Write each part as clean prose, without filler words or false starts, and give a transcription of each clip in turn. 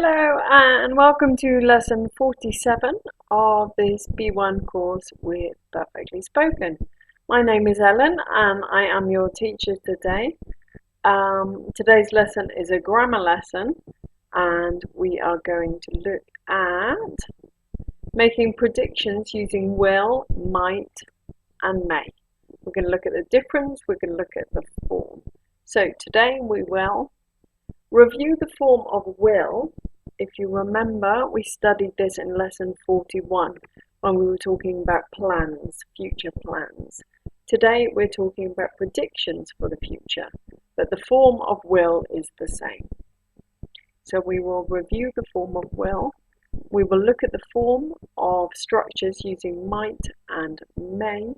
Hello and welcome to lesson 47 of this B1 course with Perfectly Spoken. My name is Ellen and I am your teacher today. Today's lesson is a grammar lesson and we are going to look at making predictions using will, might and may. We're going to look at the difference, we're going to look at the form. So today we will review the form of will. If you remember, we studied this in lesson 41 when we were talking about plans, future plans. Today we're talking about predictions for the future, but the form of will is the same. So we will review the form of will. We will look at the form of structures using might and may.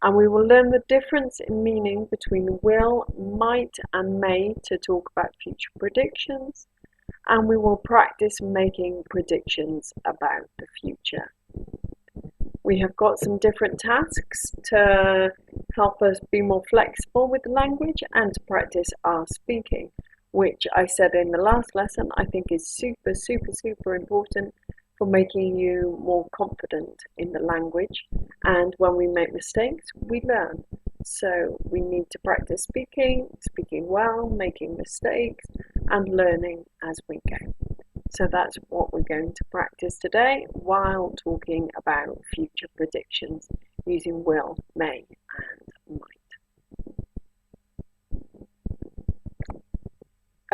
And we will learn the difference in meaning between will, might and may to talk about future predictions. And we will practice making predictions about the future. We have got some different tasks to help us be more flexible with the language and to practice our speaking, which I said in the last lesson I think is super important for making you more confident in the language. And when we make mistakes, we learn. So we need to practice speaking well, making mistakes, and learning as we go. So that's what we're going to practice today while talking about future predictions using will, may, and might.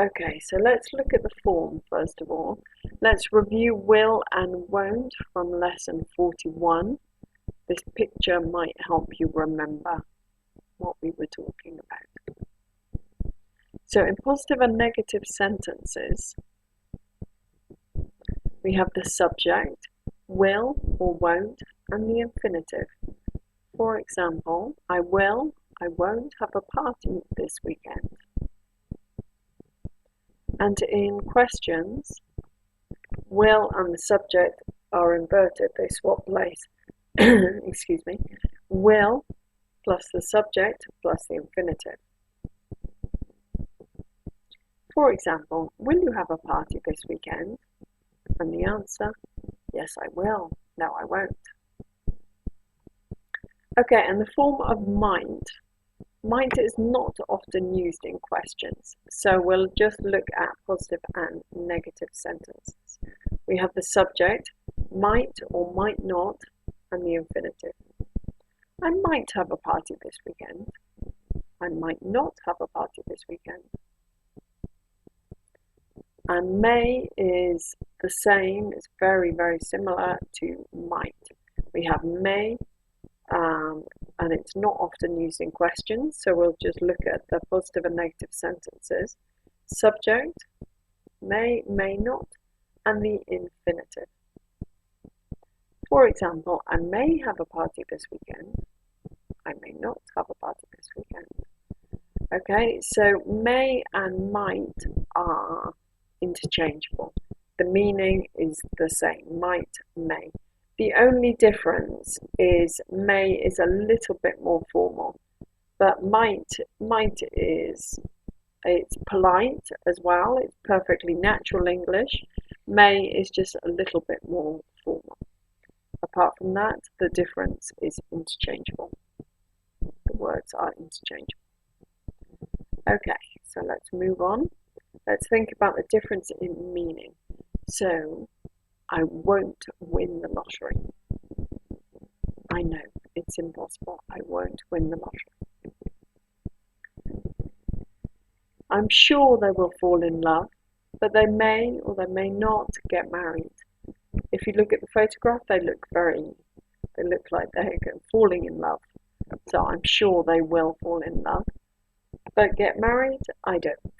Okay, so let's look at the form first of all. Let's review will and won't from lesson 41. This picture might help you remember what we were talking about. So in positive and negative sentences, we have the subject, will or won't, and the infinitive. For example, I will, I won't have a party this weekend. And in questions, will and the subject are inverted, they swap place. Excuse me. Will plus the subject plus the infinitive. For example, will you have a party this weekend? And the answer, yes I will, no I won't. Okay, and the form of might. Might is not often used in questions, so we'll just look at positive and negative sentences. We have the subject, might or might not, and the infinitive. I might have a party this weekend. I might not have a party this weekend. And may is the same, it's very similar to might. We have may, and it's not often used in questions, so we'll just look at the positive and negative sentences. Subject, may, may not, and the infinitive. For example, I may have a party this weekend. I may not have a party this weekend. Okay, so may and might are interchangeable. The meaning is the same, might, may. The only difference is may is a little bit more formal, but might is, it's polite as well, it's perfectly natural English. May is just a little bit more formal. Apart from that, the difference is interchangeable. The words are interchangeable. Okay, so let's move on. Let's think about the difference in meaning. So, I won't win the lottery. I know, it's impossible. I won't win the lottery. I'm sure they will fall in love, but they may or they may not get married. If you look at the photograph, they look like they're falling in love. So I'm sure they will fall in love. But get married, I don't know.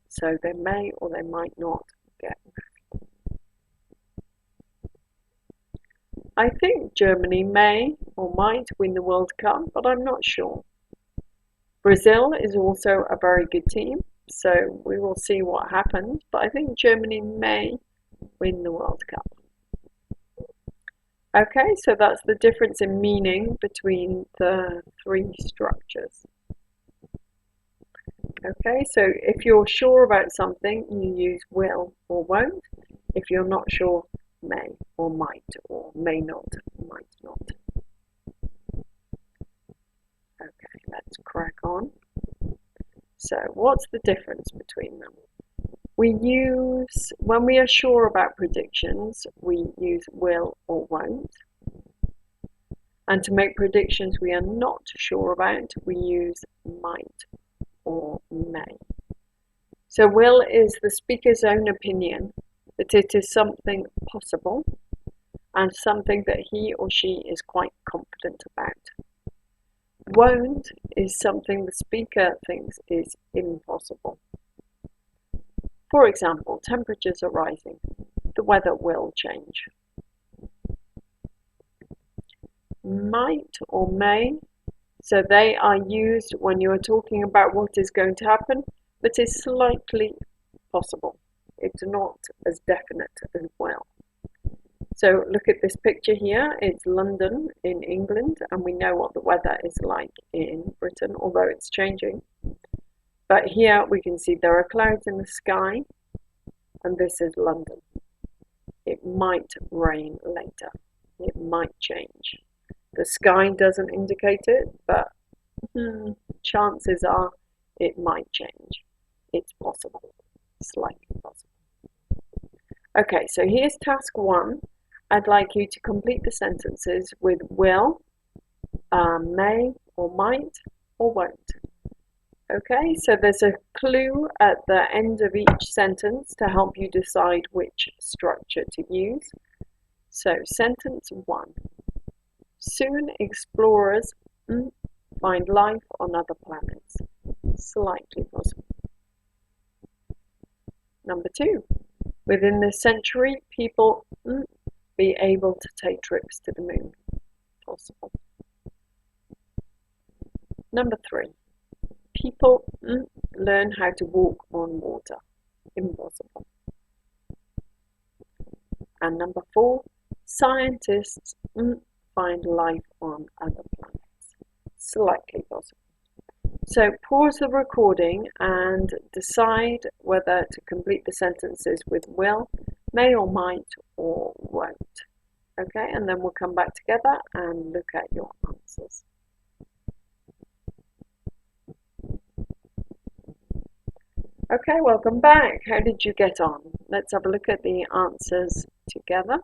So they may or they might not get married. I think Germany may or might win the World Cup, but I'm not sure. Brazil is also a very good team, so we will see what happens, but I think Germany may win the World Cup. Okay, so that's the difference in meaning between the three structures. Okay, so if you're sure about something, you use will or won't. If you're not sure, may or might, or may not, might not. Okay, let's crack on. So what's the difference between them? When we are sure about predictions, we use will or won't. And to make predictions we are not sure about, we use might or may. So will is the speaker's own opinion that it is something possible and something that he or she is quite confident about. Won't is something the speaker thinks is impossible. For example, temperatures are rising. The weather will change. Might or may, so they are used when you are talking about what is going to happen, but is slightly possible. It's not as definite as well. So look at this picture here. It's London in England, and we know what the weather is like in Britain, although it's changing. But here we can see there are clouds in the sky, and this is London. It might rain later. It might change. The sky doesn't indicate it, but chances are it might change. It's possible, slightly possible. Okay, so here's task 1. I'd like you to complete the sentences with will, may or might or won't. Okay, so there's a clue at the end of each sentence to help you decide which structure to use. So sentence 1. Soon explorers find life on other planets. Slightly possible. Number 2. Within this century, people be able to take trips to the moon. Possible. Number 3. People learn how to walk on water. Impossible. And number 4. Scientists find life on other planets. Slightly possible. So pause the recording and decide whether to complete the sentences with will, may or might or won't. Okay, and then we'll come back together and look at your answers. Okay, welcome back. How did you get on? Let's have a look at the answers together.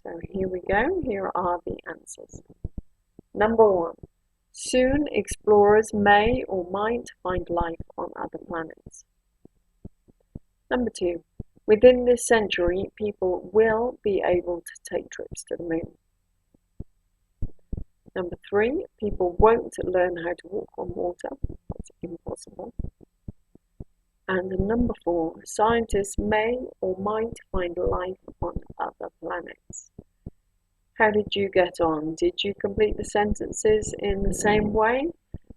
So here we go. Here are the answers. Number 1. Soon explorers may or might find life on other planets. Number 2. Within this century, people will be able to take trips to the moon. Number 3. People won't learn how to walk on water. That's impossible. And number 4. Scientists may or might find life on other planets. How did you get on? Did you complete the sentences in the same way?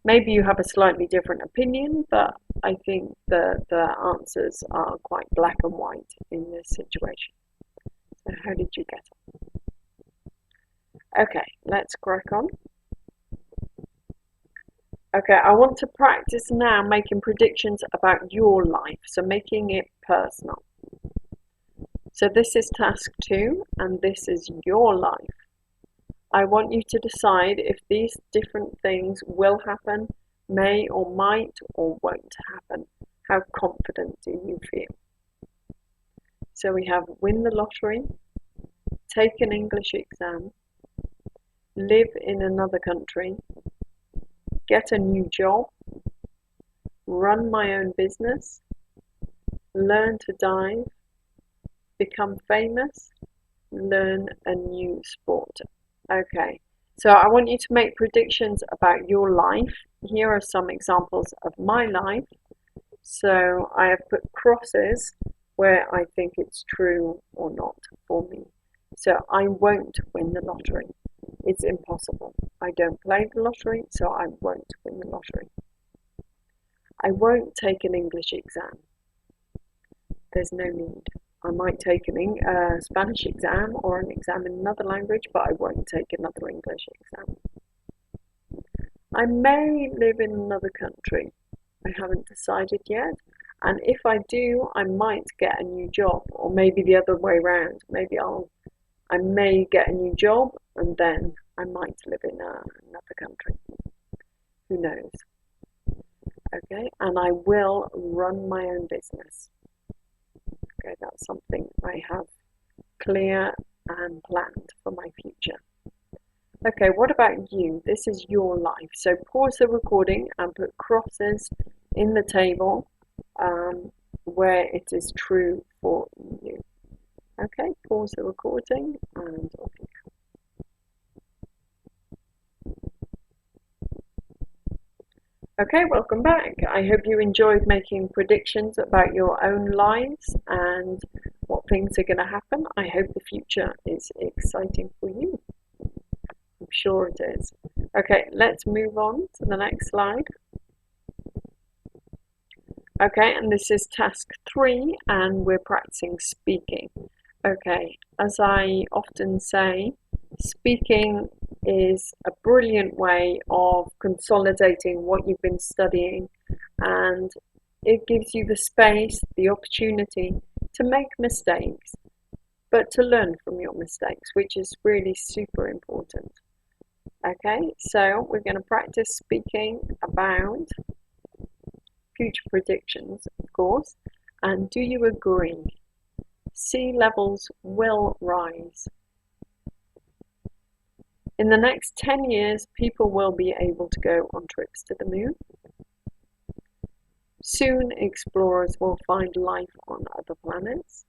Maybe you have a slightly different opinion, but I think the answers are quite black and white in this situation. So how did you get on? Okay, let's crack on. Okay, I want to practice now making predictions about your life, so making it personal. So this is task 2, and this is your life. I want you to decide if these different things will happen, may or might or won't happen. How confident do you feel? So we have win the lottery, take an English exam, live in another country, get a new job, run my own business, learn to dive, become famous, learn a new sport. Okay, so I want you to make predictions about your life. Here are some examples of my life. So I have put crosses where I think it's true or not for me. So I won't win the lottery. It's impossible. I don't play the lottery, so I won't win the lottery. I won't take an English exam. There's no need. I might take a Spanish exam or an exam in another language, but I won't take another English exam. I may live in another country. I haven't decided yet. And if I do, I might get a new job, or maybe the other way around. I may get a new job and then I might live in another country. Who knows? Okay, and I will run my own business. Okay, that's something I have clear and planned for my future. Okay, what about you? This is your life. So pause the recording and put crosses in the table where it is true for you. Okay, pause the recording and off you go. Okay, welcome back. I hope you enjoyed making predictions about your own lives and what things are going to happen. I hope the future is exciting for you. I'm sure it is. Okay, let's move on to the next slide. Okay, and this is task 3, and we're practicing speaking. Okay, as I often say, speaking is a brilliant way of consolidating what you've been studying, and it gives you the space, the opportunity to make mistakes, but to learn from your mistakes, which is really super important. Okay, so we're going to practice speaking about future predictions, of course, and do you agree? Sea levels will rise. In the next 10 years, people will be able to go on trips to the moon. Soon, explorers will find life on other planets.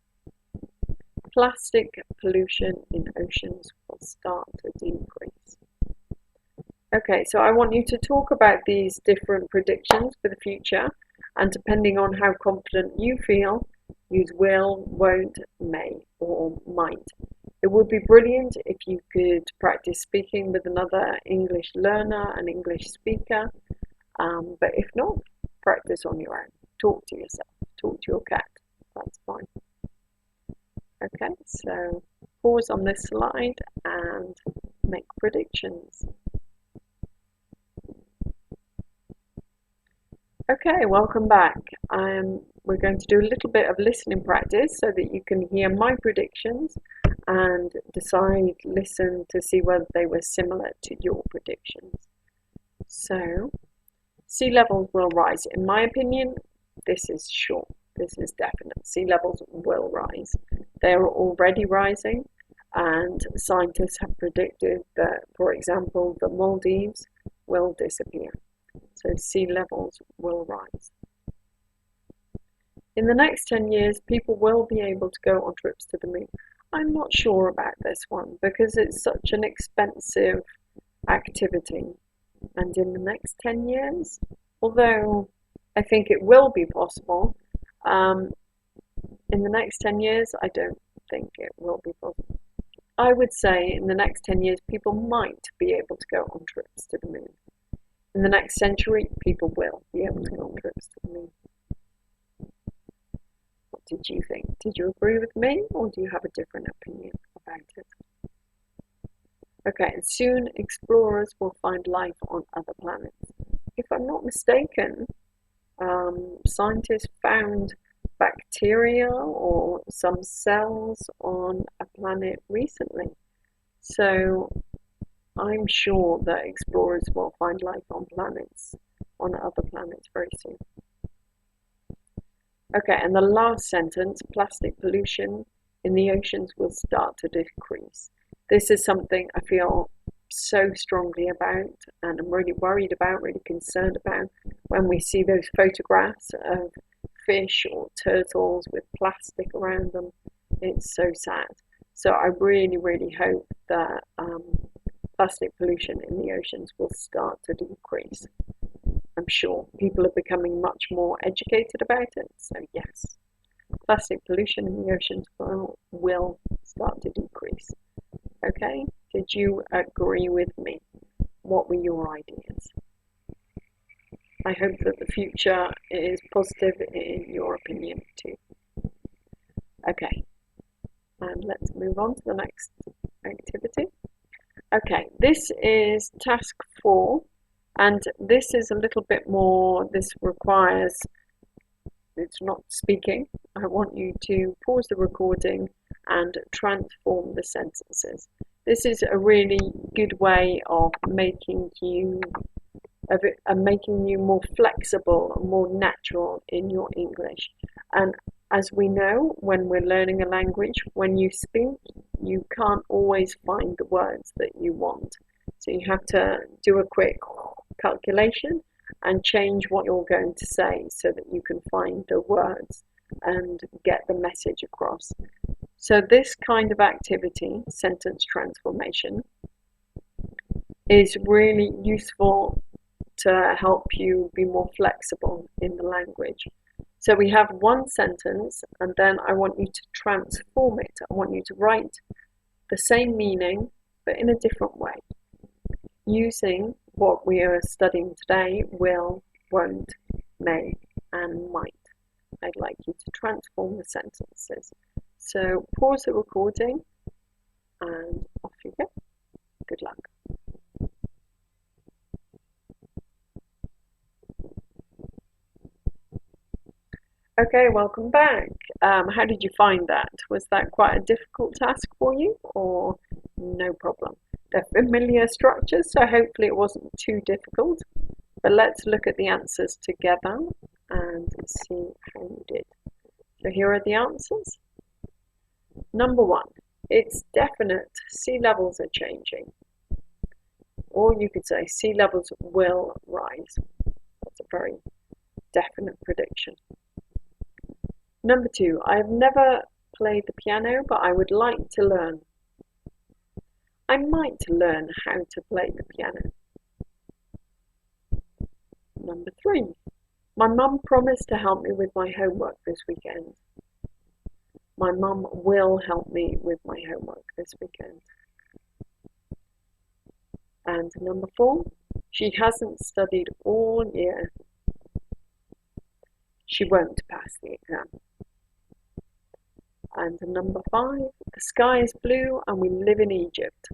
Plastic pollution in oceans will start to decrease. Okay, so I want you to talk about these different predictions for the future, and depending on how confident you feel, use will, won't, may, or might. It would be brilliant if you could practice speaking with another English learner, an English speaker, but if not, practice on your own. Talk to yourself, talk to your cat, that's fine. Okay, so pause on this slide and make predictions. Okay, welcome back. We're going to do a little bit of listening practice so that you can hear my predictions and listen to see whether they were similar to your predictions. So, sea levels will rise. In my opinion, this is sure. This is definite. Sea levels will rise. They are already rising, and scientists have predicted that, for example, the Maldives will disappear. So sea levels will rise. In the next 10 years, people will be able to go on trips to the moon. I'm not sure about this one because it's such an expensive activity. And in the next 10 years, although I think it will be possible, in the next 10 years, I don't think it will be possible. I would say in the next 10 years, people might be able to go on trips to the moon. In the next century, people will be able to go on trips to the moon. What did you think? Did you agree with me, or do you have a different opinion about it? Okay, and soon explorers will find life on other planets. If I'm not mistaken, scientists found bacteria or some cells on a planet recently. So I'm sure that explorers will find life on other planets very soon. Okay, and the last sentence, plastic pollution in the oceans will start to decrease. This is something I feel so strongly about, and I'm really worried about, really concerned about when we see those photographs of fish or turtles with plastic around them. It's so sad. So I really, really hope that plastic pollution in the oceans will start to decrease. I'm sure people are becoming much more educated about it, so yes, plastic pollution in the oceans will start to decrease. Okay, did you agree with me? What were your ideas? I hope that the future is positive in your opinion too. Okay, and let's move on to the next activity. Okay, this is task 4, And this is a little bit more, this requires, it's not speaking. I want you to pause the recording and transform the sentences. This is a really good way of making you more flexible, more natural in your English. And as we know, when we're learning a language, when you speak, you can't always find the words that you want. So you have to do a quick calculation and change what you're going to say so that you can find the words and get the message across. So this kind of activity, sentence transformation, is really useful to help you be more flexible in the language. So we have one sentence, and then I want you to transform it. I want you to write the same meaning, but in a different way, using what we are studying today: will, won't, may, and might. I'd like you to transform the sentences. So pause the recording and off you go. Good luck. Okay, welcome back. How did you find that? Was that quite a difficult task for you, or no problem? They're familiar structures, so hopefully it wasn't too difficult. But let's look at the answers together and see how you did. So here are the answers. Number 1, it's definite sea levels are changing. Or you could say sea levels will rise. That's a very definite prediction. Number 2, I've never played the piano, but I would like to learn. I might learn how to play the piano. Number 3, my mum promised to help me with my homework this weekend. My mum will help me with my homework this weekend. And number 4, she hasn't studied all year. She won't pass the exam. And number 5, the sky is blue and we live in Egypt.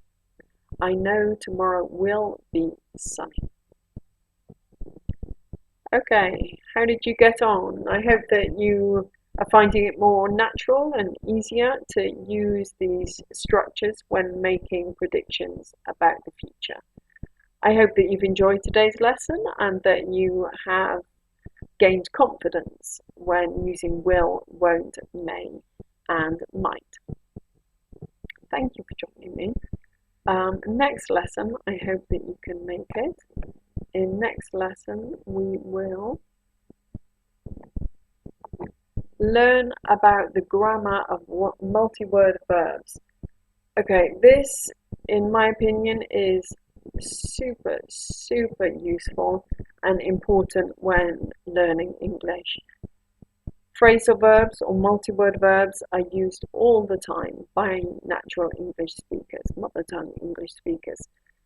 I know tomorrow will be sunny. Okay, how did you get on? I hope that you are finding it more natural and easier to use these structures when making predictions about the future. I hope that you've enjoyed today's lesson and that you have gained confidence when using will, won't, may, and might. Thank you for joining me. Next lesson, I hope that you can make it. In next lesson, we will learn about the grammar of multi-word verbs. Okay, this, in my opinion, is super useful and important when learning English. Phrasal verbs or multi-word verbs are used all the time by natural English speakers, mother tongue English speakers.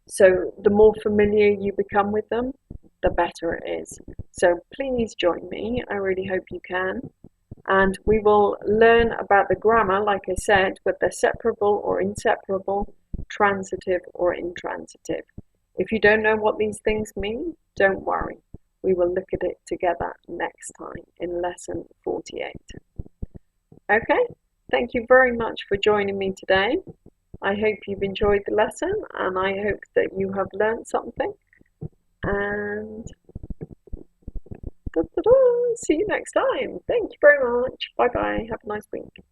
So the more familiar you become with them, the better it is. So please join me. I really hope you can. And we will learn about the grammar, like I said, whether they're separable or inseparable, transitive or intransitive. If you don't know what these things mean, don't worry. We will look at it together next time in lesson 48. Okay, thank you very much for joining me today. I hope you've enjoyed the lesson and I hope that you have learned something. And see you next time. Thank you very much. Bye bye. Have a nice week.